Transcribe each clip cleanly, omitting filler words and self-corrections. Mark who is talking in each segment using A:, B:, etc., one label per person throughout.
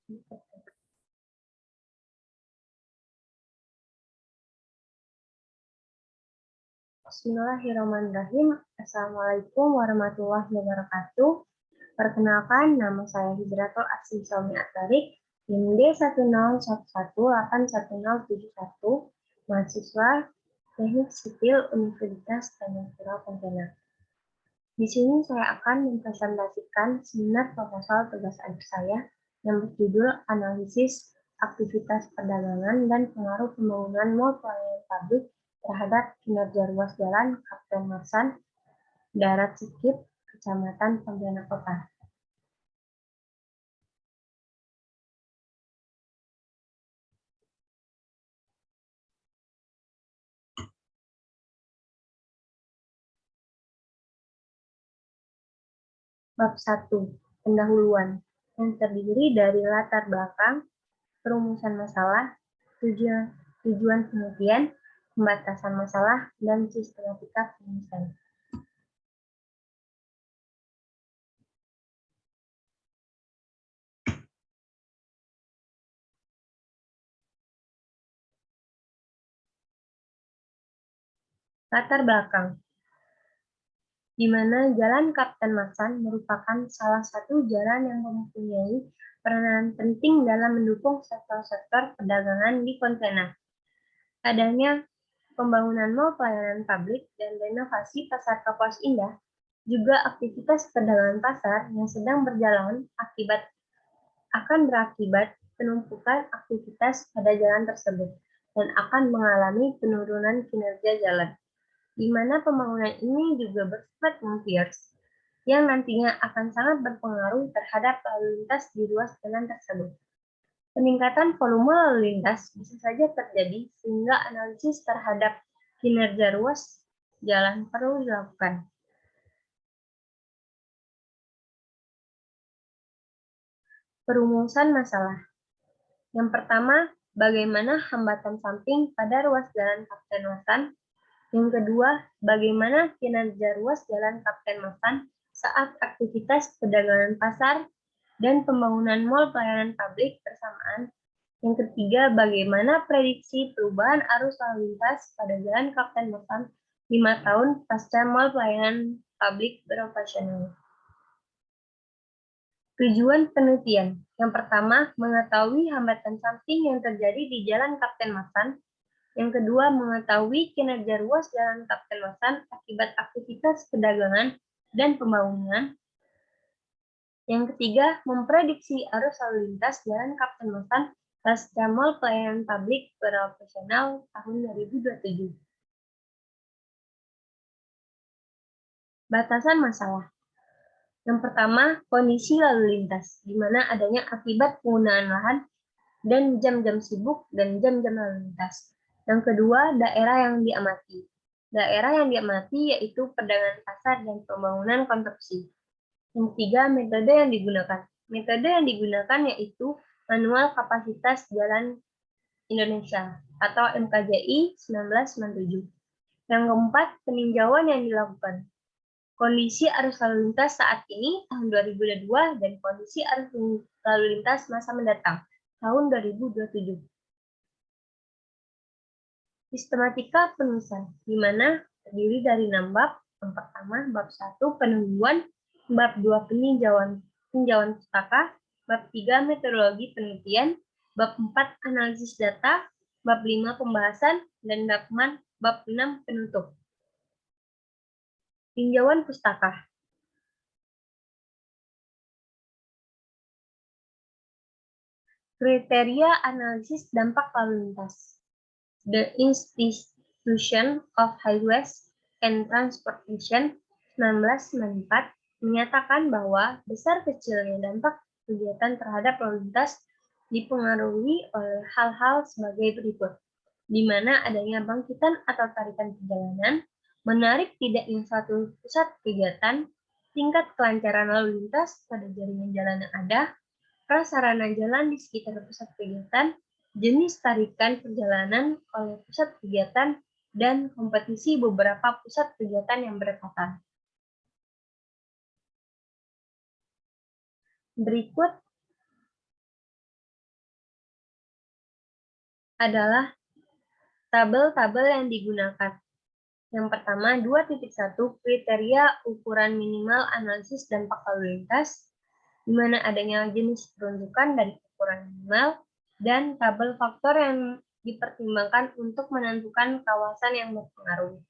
A: Bismillahirrahmanirrahim. Assalamualaikum warahmatullahi wabarakatuh. Perkenalkan, nama saya Hijratul Asri Sami Atarik, NIM D101181071, mahasiswa Teknik Sipil Universitas Tanjung Pura Pontianak. Di sini saya akan mempresentasikan seminar proposal tugas akhir saya yang berjudul Analisis Aktivitas Perdagangan dan Pengaruh Pembangunan Mall Pelayanan Publik terhadap kinerja ruas jalan Kapten Marsan, Darat Sikip, Kecamatan Pontianak Kota. Bab 1. Pendahuluan, yang terdiri dari latar belakang, perumusan masalah, tujuan penelitian, pembatasan masalah, dan sistematika penyelesaian. Latar belakang, di mana Jalan Kapten Marsan merupakan salah satu jalan yang mempunyai peranan penting dalam mendukung sektor-sektor perdagangan di Pontianak. Adanya pembangunan mall pelayanan publik dan renovasi pasar Kapuas Indah, juga aktivitas perdagangan pasar yang sedang berjalan akan berakibat penumpukan aktivitas pada jalan tersebut dan akan mengalami penurunan kinerja jalan, di mana pembangunan ini juga bersifat multi-years, yang nantinya akan sangat berpengaruh terhadap lalu lintas di ruas jalan tersebut. Peningkatan volume lalu lintas bisa saja terjadi sehingga analisis terhadap kinerja ruas jalan perlu dilakukan. Perumusan masalah. Yang pertama, bagaimana hambatan samping pada ruas jalan Kapten Marsan. Yang kedua, bagaimana kinerja ruas jalan Kapten Marsan saat aktivitas perdagangan pasar dan pembangunan mall pelayanan publik bersamaan. Yang ketiga, bagaimana prediksi perubahan arus lalu lintas pada jalan Kapten Marsan 5 tahun pasca mall pelayanan publik beroperasional. Tujuan penelitian. Yang pertama, mengetahui hambatan samping yang terjadi di jalan Kapten Marsan. Yang kedua, mengetahui kinerja ruas jalan Kapten Marsan akibat aktivitas perdagangan dan pembangunan. Yang ketiga, memprediksi arus lalu lintas jalan Kapten Marsan pasca mall pelayanan publik beroperasional tahun 2027. Batasan masalah. Yang pertama, kondisi lalu lintas, di mana adanya akibat penggunaan lahan dan jam-jam sibuk dan jam-jam lalu lintas. Yang kedua, daerah yang diamati. Daerah yang diamati yaitu perdagangan pasar dan pembangunan konstruksi. Yang ketiga, metode yang digunakan. Metode yang digunakan yaitu Manual Kapasitas Jalan Indonesia atau MKJI 1997. Yang keempat, peninjauan yang dilakukan. Kondisi arus lalu lintas saat ini tahun 2022 dan kondisi arus lalu lintas masa mendatang tahun 2027. Sistematika penulisan, di mana terdiri dari 6 bab. Yang pertama, bab 1 pendahuluan, bab 2 peninjauan pustaka, bab 3 metodologi penelitian, bab 4 analisis data, bab 5 pembahasan, dan bab 6 penutup. Tinjauan pustaka. Kriteria analisis dampak lalu lintas. The Institution of Highways and Transportation 1994 menyatakan bahwa besar kecilnya dampak kegiatan terhadap lalu lintas dipengaruhi oleh hal-hal sebagai berikut, di mana adanya bangkitan atau tarikan perjalanan, menarik tidaknya suatu pusat kegiatan, tingkat kelancaran lalu lintas pada jaringan jalan yang ada, prasarana jalan di sekitar pusat kegiatan, jenis tarikan perjalanan oleh pusat kegiatan, dan kompetisi beberapa pusat kegiatan yang berdekatan. Berikut adalah tabel-tabel yang digunakan. Yang pertama, 2.1 kriteria ukuran minimal analisis dampak lalu lintas, di mana adanya jenis peruntukan dari ukuran minimal, dan tabel faktor yang dipertimbangkan untuk menentukan kawasan yang berpengaruh.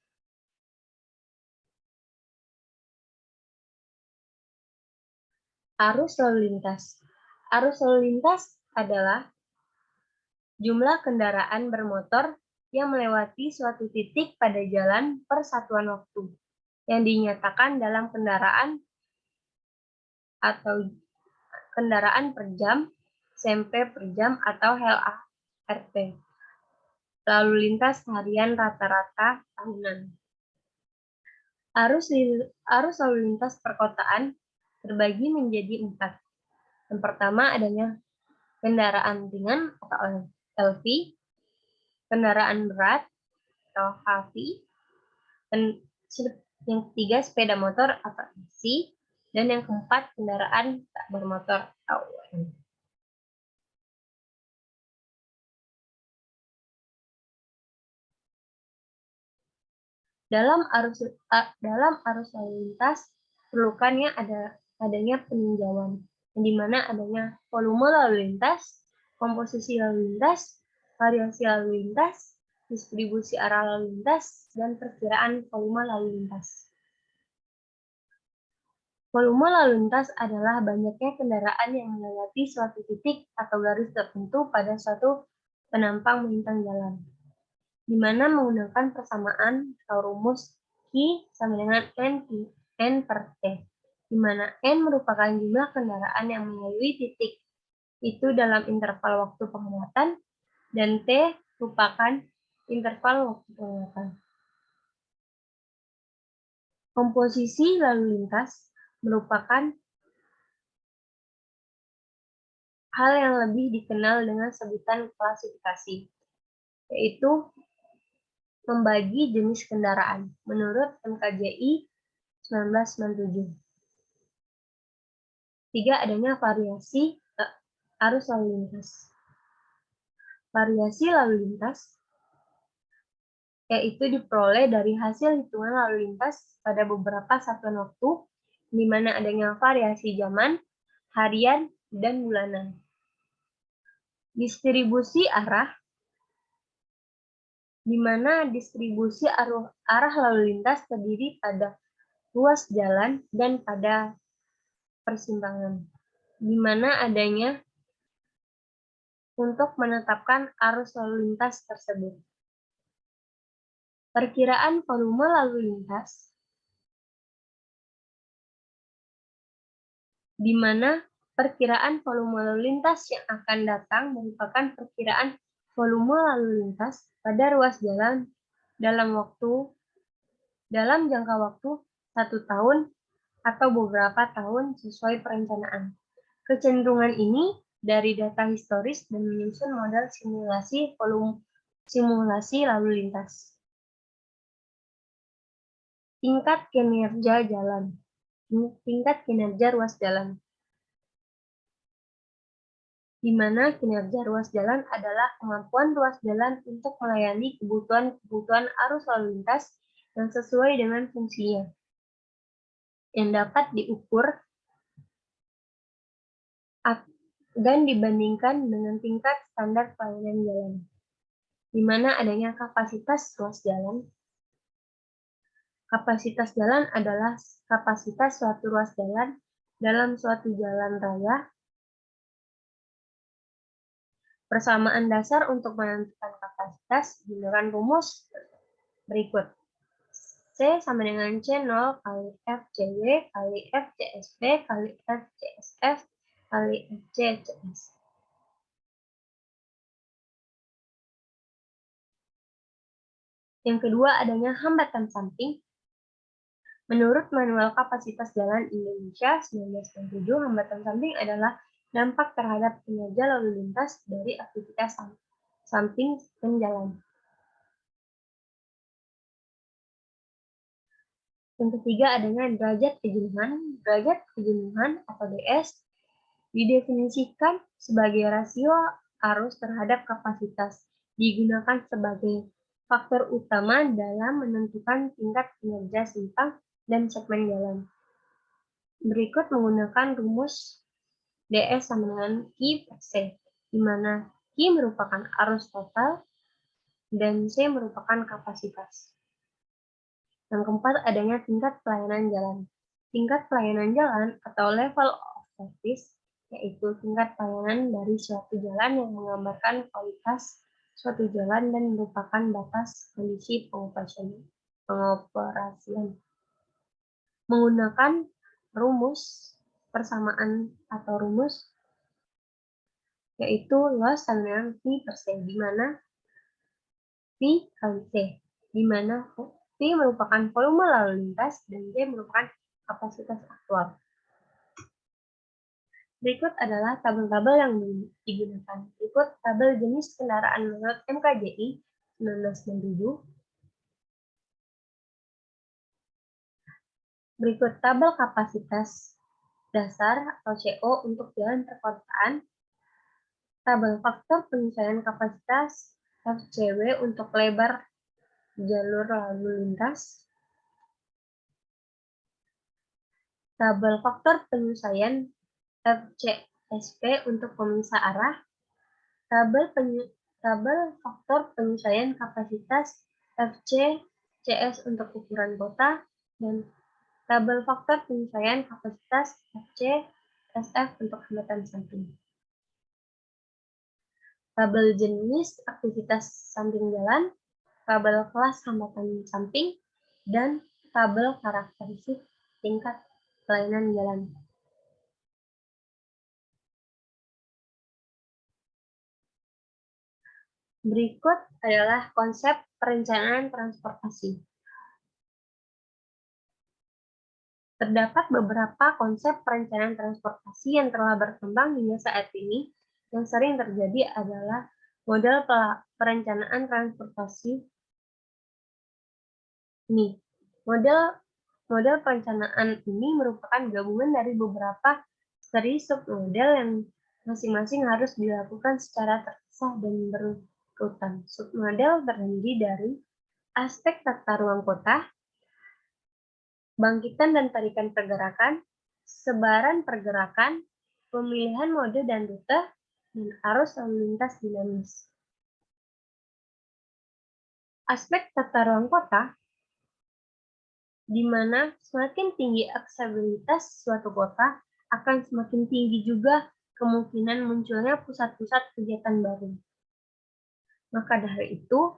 A: Arus lalu lintas. Arus lalu lintas adalah jumlah kendaraan bermotor yang melewati suatu titik pada jalan per satuan waktu, yang dinyatakan dalam kendaraan atau kendaraan per jam, SMP per jam, atau LART. Lalu lintas harian rata-rata tahunan. Arus lalu lintas perkotaan terbagi menjadi 4. Yang pertama adanya kendaraan ringan atau LV, kendaraan berat atau HV, dan yang ketiga sepeda motor atau MC, dan yang keempat kendaraan tak bermotor atau UM. Dalam arus lalu lintas perlukannya adanya peninjauan, di mana adanya volume lalu lintas, komposisi lalu lintas, variasi lalu lintas, distribusi arah lalu lintas, dan perkiraan volume lalu lintas. Volume lalu lintas adalah banyaknya kendaraan yang melewati suatu titik atau garis tertentu pada suatu penampang melintang jalan, di mana menggunakan persamaan atau rumus Q sama dengan N per T, di mana N merupakan jumlah kendaraan yang melalui titik itu dalam interval waktu pengamatan, dan T merupakan interval waktu pengamatan. Komposisi lalu lintas merupakan hal yang lebih dikenal dengan sebutan klasifikasi, yaitu membagi jenis kendaraan menurut NKJI 1997. 3. Adanya variasi arus lalu lintas. Variasi lalu lintas yaitu diperoleh dari hasil hitungan lalu lintas pada beberapa satuan waktu, di mana adanya variasi zaman, harian, dan bulanan. Distribusi arah, di mana distribusi arah lalu lintas terdiri pada ruas jalan dan pada persimpangan, di mana adanya untuk menetapkan arus lalu lintas tersebut. Perkiraan volume lalu lintas, di mana perkiraan volume lalu lintas yang akan datang merupakan perkiraan volume lalu lintas pada ruas jalan dalam jangka waktu 1 tahun atau beberapa tahun sesuai perencanaan. Kecenderungan ini dari data historis dan menyusun model simulasi lalu lintas. Tingkat kinerja jalan. Tingkat kinerja ruas jalan, di mana kinerja ruas jalan adalah kemampuan ruas jalan untuk melayani kebutuhan arus lalu lintas yang sesuai dengan fungsinya, yang dapat diukur dan dibandingkan dengan tingkat standar pelayanan jalan, di mana adanya kapasitas ruas jalan. Kapasitas jalan adalah kapasitas suatu ruas jalan dalam suatu jalan raya. Persamaan dasar untuk menentukan kapasitas menggunakan rumus berikut. C sama dengan C0 kali FCY kali FCSB kali FCSF kali FCCS. Yang kedua, adanya hambatan samping. Menurut Manual Kapasitas Jalan Indonesia 1997, hambatan samping adalah dampak terhadap kinerja lalu lintas dari aktivitas samping sistem jalan. Yang ketiga, adanya derajat kejenuhan. Derajat kejenuhan atau DS didefinisikan sebagai rasio arus terhadap kapasitas, digunakan sebagai faktor utama dalam menentukan tingkat kinerja simpang dan segmen jalan. Berikut menggunakan rumus DS sama dengan Q per C, di mana Q merupakan arus total dan C merupakan kapasitas. Yang keempat, adanya tingkat pelayanan jalan. Tingkat pelayanan jalan atau level of service yaitu tingkat pelayanan dari suatu jalan yang menggambarkan kualitas suatu jalan dan merupakan batas kondisi pengoperasian. Menggunakan rumus persamaan atau rumus yaitu loss sama dengan V per C, di mana V kali C, di mana V merupakan volume lalu lintas dan C merupakan kapasitas aktual. Berikut adalah tabel-tabel yang digunakan. Berikut tabel jenis kendaraan menurut MKJI 1997. Berikut tabel kapasitas dasar atau CO untuk jalan perkotaan. Tabel faktor penyesuaian kapasitas FCW untuk lebar jalur lalu lintas. Tabel faktor penyesuaian FCSP untuk pemisah arah. Tabel faktor penyesuaian kapasitas FCCS untuk ukuran kota, dan tabel faktor penyesuaian kapasitas FCSF untuk hambatan samping. Tabel jenis aktivitas samping jalan, tabel kelas hambatan samping, dan tabel karakteristik tingkat pelayanan jalan. Berikut adalah konsep perencanaan transportasi. Terdapat beberapa konsep perencanaan transportasi yang telah berkembang hingga saat ini. Yang sering terjadi adalah model perencanaan transportasi. Model perencanaan ini merupakan gabungan dari beberapa seri submodel yang masing-masing harus dilakukan secara terpisah dan berurutan. Submodel terdiri dari aspek tata ruang kota, bangkitan dan tarikan pergerakan, sebaran pergerakan, pemilihan mode dan rute, dan arus lalu lintas dinamis. Aspek tata ruang kota, di mana semakin tinggi aksesibilitas suatu kota, akan semakin tinggi juga kemungkinan munculnya pusat-pusat kegiatan baru. Maka dari itu,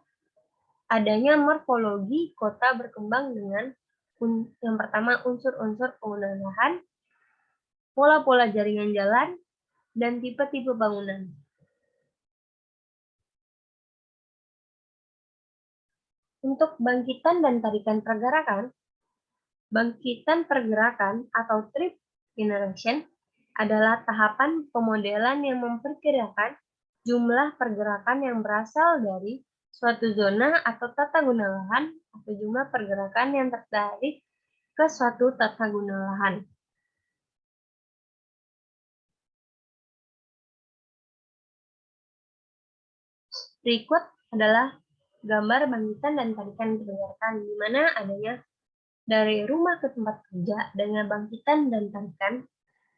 A: adanya morfologi kota berkembang dengan yang pertama unsur-unsur penggunaan lahan, pola-pola jaringan jalan, dan tipe-tipe bangunan. Untuk bangkitan dan tarikan pergerakan, bangkitan pergerakan atau trip generation adalah tahapan pemodelan yang memperkirakan jumlah pergerakan yang berasal dari suatu zona atau tata guna lahan atau jumlah pergerakan yang tertarik ke suatu tata guna lahan. Berikut adalah gambar bangkitan dan tarikan pergerakan, di mana adanya dari rumah ke tempat kerja adanya bangkitan dan tarikan,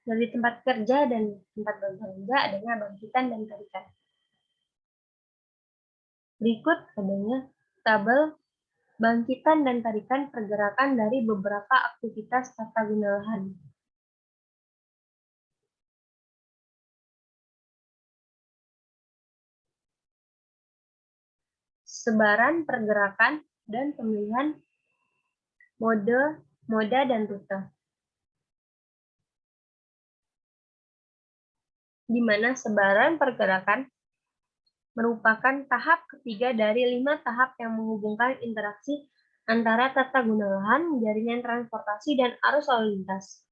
A: dari tempat kerja dan tempat berbelanja adanya bangkitan dan tarikan. Berikut adanya tabel bangkitan dan tarikan pergerakan dari beberapa aktivitas tata guna lahan. Sebaran pergerakan dan pemilihan moda dan rute. Di mana sebaran pergerakan merupakan tahap ketiga dari 5 tahap yang menghubungkan interaksi antara tata guna lahan, jaringan transportasi, dan arus lalu lintas.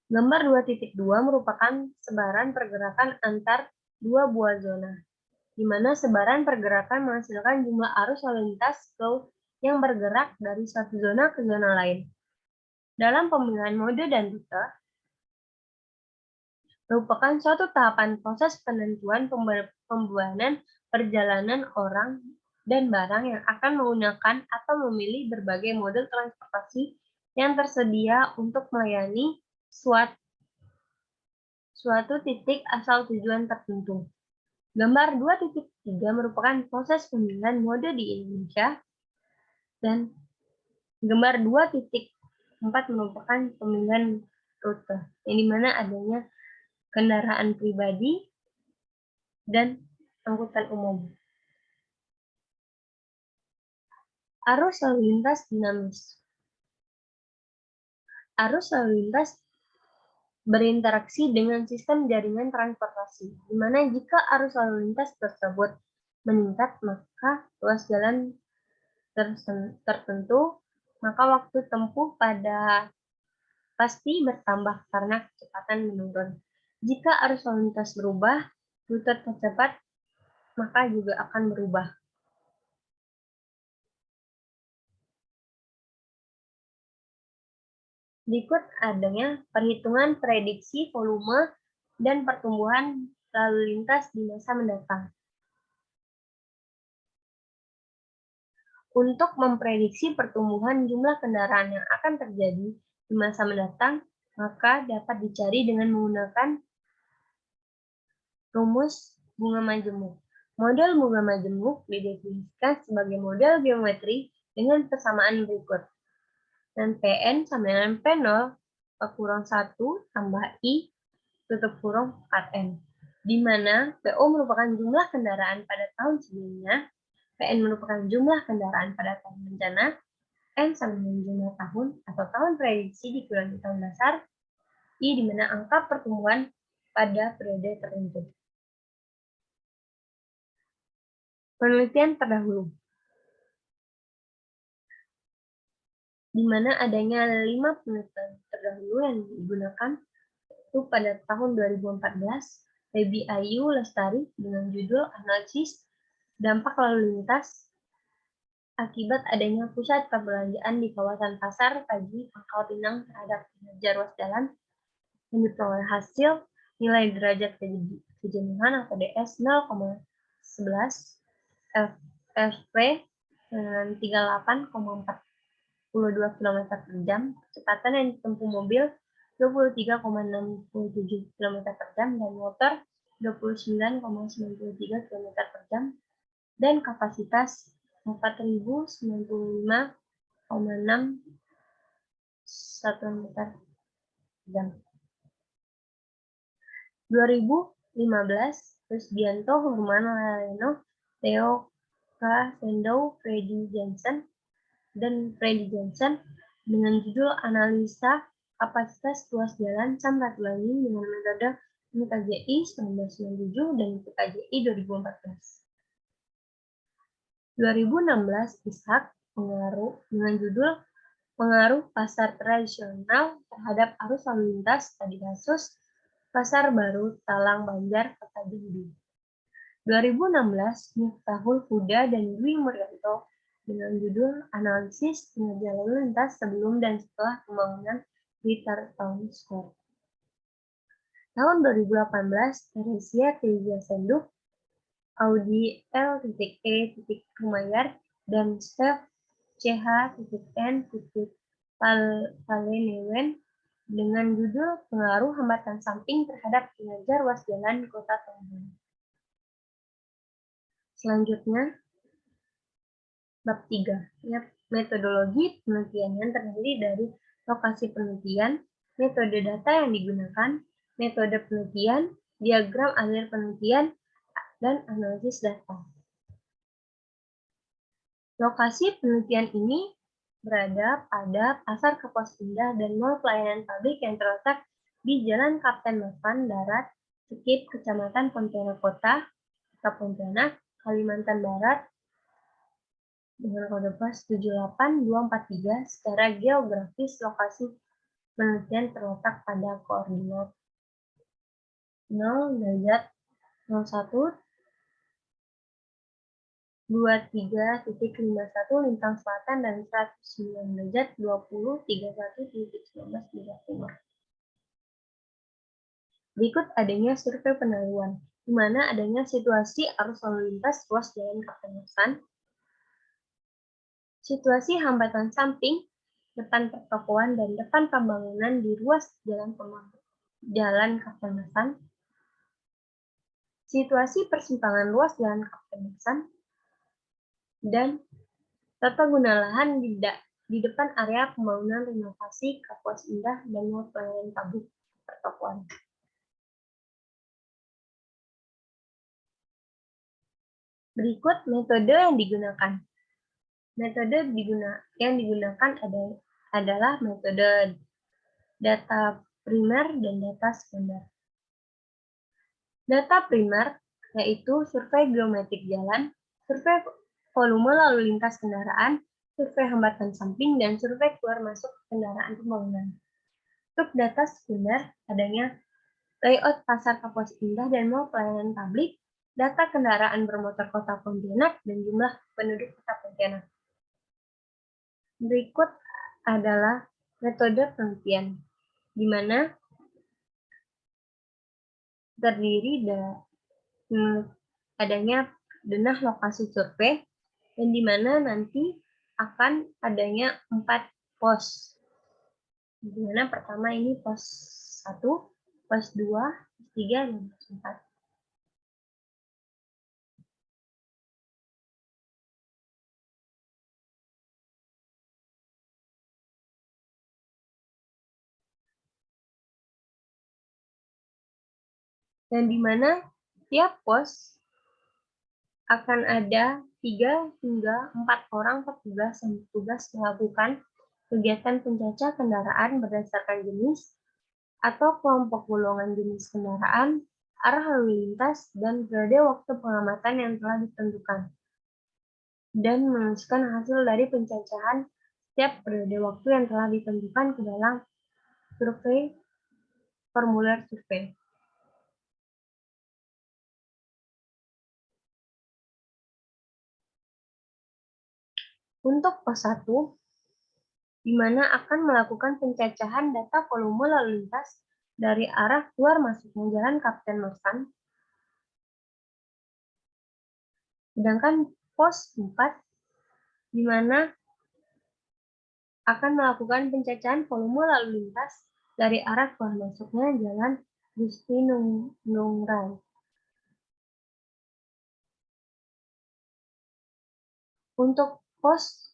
A: Gambar 2.2 merupakan sebaran pergerakan antar dua buah zona, di mana sebaran pergerakan menghasilkan jumlah arus lalu lintas yang bergerak dari satu zona ke zona lain. Dalam pemilihan mode dan rute, merupakan suatu tahapan proses penentuan pembuanan perjalanan orang dan barang yang akan menggunakan atau memilih berbagai model transportasi yang tersedia untuk melayani suatu titik asal tujuan tertentu. Gambar 2.3 merupakan proses pemilihan mode di Indonesia, dan gambar 2.4 merupakan pemilihan rute, yang dimana adanya kendaraan pribadi dan angkutan umum. Arus lalu lintas dinamis. Arus lalu lintas berinteraksi dengan sistem jaringan transportasi, di mana jika arus lalu lintas tersebut meningkat, maka ruas jalan tertentu, maka waktu tempuh pasti bertambah karena kecepatan menurun. Jika arus lalu lintas berubah, rute tercepat maka juga akan berubah. Berikut adanya perhitungan prediksi volume dan pertumbuhan lalu lintas di masa mendatang. Untuk memprediksi pertumbuhan jumlah kendaraan yang akan terjadi di masa mendatang, maka dapat dicari dengan menggunakan rumus bunga majemuk. Model bunga majemuk didefinisikan sebagai model geometri dengan persamaan berikut. Dan Pn sama dengan P0 kurang 1 tambah I tutup kurung 4N, di mana PO merupakan jumlah kendaraan pada tahun sebelumnya, PN merupakan jumlah kendaraan pada tahun bencana, N sama dengan jumlah tahun atau tahun prediksi dikurangi tahun dasar, I di mana angka pertumbuhan pada periode tertentu. Penelitian terdahulu, di mana adanya 5 penelitian terdahulu yang digunakan itu pada tahun 2014, Baby Ayu Lestari dengan judul Analisis Dampak Lalu Lintas akibat adanya pusat perbelanjaan di kawasan Pasar Pagi, Pangkal Pinang terhadap kinerja ruas jalan, yang diperoleh hasil nilai derajat kejenuhan atau DS 0,11 FP dengan 38,42 km per jam, kecepatan yang ditempuh mobil 23,67 km per jam dan motor 29,93 km per jam, dan kapasitas 4.095,6 meter per jam. 2015, Rusdianto, Horman Laleno, Theo Sendou, Freddy Jensen dengan judul Analisa Kapasitas Ruas Jalan Samratulangi dengan metode MKJI 1997 dan PKJI 2014. 2016, Ishak dengan judul Pengaruh Pasar Tradisional Terhadap Arus Lalu Lintas di kasus Pasar Baru Talang Banjar, Kota Jambi. 2016, Miftahul Huda dan Dwi Muryanto dengan judul Analisis Kinerja Lalu Lintas Sebelum dan Setelah Pembangunan Blitar Town Square. Tahun 2018, Teresia Kezia Senduk, Audi L.E. Rumayar, dan Steph CH.N. Palenewen dengan judul Pengaruh Hambatan Samping Terhadap Kinerja Ruas Jalan di Kota Tangerang. Selanjutnya, bab 3, metodologi penelitian yang terdiri dari lokasi penelitian, metode data yang digunakan, metode penelitian, diagram alir penelitian, dan analisis data. Lokasi penelitian ini berada pada Pasar Kapuas Indah dan Mall Pelayanan Pabrik yang terletak di Jalan Kapten Mapan Darat, Sekip, Kecamatan Pontianak Kota, Kota Pontianak, Kalimantan Barat, dengan kode pos 78243. Secara geografis, lokasi penelitian terletak pada koordinat 0 derajat 01 23.51 lintang selatan dan 109 derajat 20 31 titik 19 derajat timur. Berikut adanya survei pendahuluan, di mana adanya situasi arus lalu lintas ruas jalan Kapten Hasan, situasi hambatan samping, depan pertokoan dan depan pembangunan di ruas jalan Kapten Hasan, situasi persimpangan ruas jalan Kapten Hasan, dan tata guna lahan di depan area pembangunan renovasi Kapuas Indah dan pelayanan publik pertokoan. Berikut metode yang digunakan. Metode yang digunakan adalah metode data primer dan data sekunder. Data primer yaitu survei geometrik jalan, survei volume lalu lintas kendaraan, survei hambatan samping, dan survei keluar masuk kendaraan pembangunan. Untuk data sekunder, adanya layout pasar Kapuas Indah dan mall pelayanan publik, data kendaraan bermotor kota Pontianak, dan jumlah penduduk kota Pontianak. Berikut adalah metode penelitian, di mana terdiri dari adanya denah lokasi survei, dan di mana nanti akan adanya 4 pos. Di mana pertama ini pos 1, pos 2, pos 3, dan pos 4. Dan di mana tiap pos akan ada 3 hingga 4 orang petugas yang bertugas melakukan kegiatan pencacah kendaraan berdasarkan jenis atau kelompok golongan jenis kendaraan, arah lalu lintas, dan periode waktu pengamatan yang telah ditentukan, dan menuliskan hasil dari pencacahan setiap periode waktu yang telah ditentukan ke dalam formulir survei. Untuk pos 1, di mana akan melakukan pencacahan data volume lalu lintas dari arah keluar masuknya jalan Kapten Marsan. Sedangkan pos 4, di mana akan melakukan pencacahan volume lalu lintas dari arah keluar masuknya jalan Gusti Nungrai. Untuk pos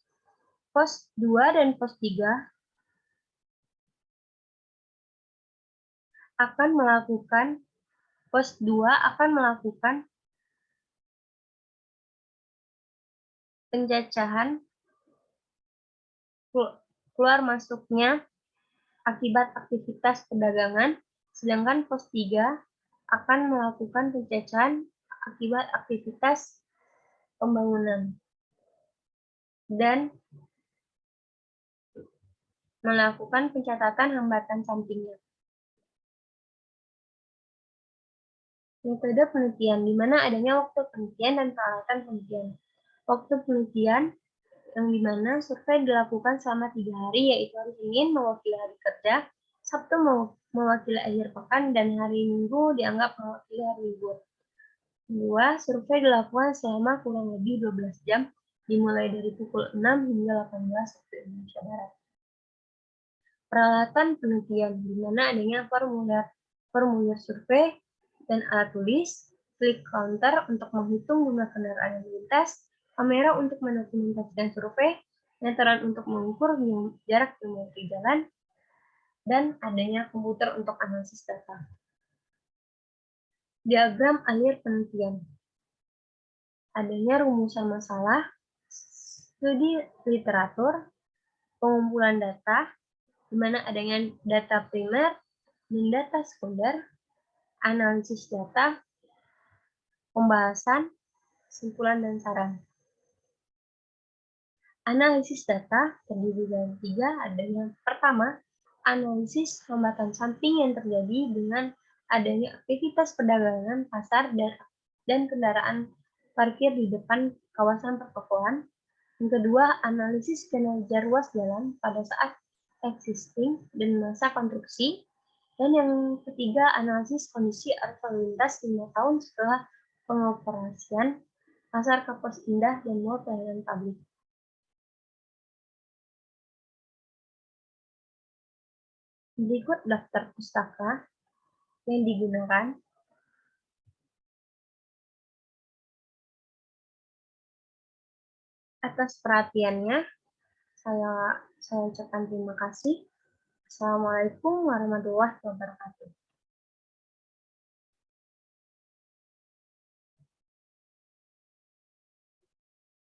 A: 2 dan pos 3 akan melakukan pencacahan keluar masuknya akibat aktivitas perdagangan, sedangkan pos 3 akan melakukan pencacahan akibat aktivitas pembangunan dan melakukan pencatatan hambatan sampingnya. Metode penelitian, di mana adanya waktu penelitian dan peralatan penelitian. Waktu penelitian yang di mana survei dilakukan selama 3 hari, yaitu hari Senin mewakili hari kerja, Sabtu mewakili akhir pekan, dan hari Minggu dianggap mewakili hari libur. 2. Survei dilakukan selama kurang lebih 12 jam, dimulai dari pukul 6 hingga 18 waktu Indonesia Barat. Peralatan penelitian, di mana adanya formulir survei dan alat tulis, klik counter untuk menghitung jumlah kendaraan yang melintas, kamera untuk mendokumentasikan survei, meteran untuk mengukur jarak geometri jalan, dan adanya komputer untuk analisis data. Diagram alir penelitian. Adanya rumusan masalah, studi literatur, pengumpulan data, di mana adanya data primer dan data sekunder, analisis data, pembahasan, kesimpulan, dan saran. Analisis data terdiri dari 3, adanya pertama, analisis hambatan samping yang terjadi dengan adanya aktivitas perdagangan, pasar, dan kendaraan parkir di depan kawasan pertokoan. Yang kedua, analisis kinerja ruas jalan pada saat existing dan masa konstruksi. Dan yang ketiga, analisis kondisi arus lalu lintas 5 tahun setelah pengoperasian Pasar Kapuas Indah dan Mall Pelayanan Publik. Berikut daftar pustaka yang digunakan. Atas perhatiannya, saya ucapkan terima kasih. Assalamualaikum warahmatullahi wabarakatuh.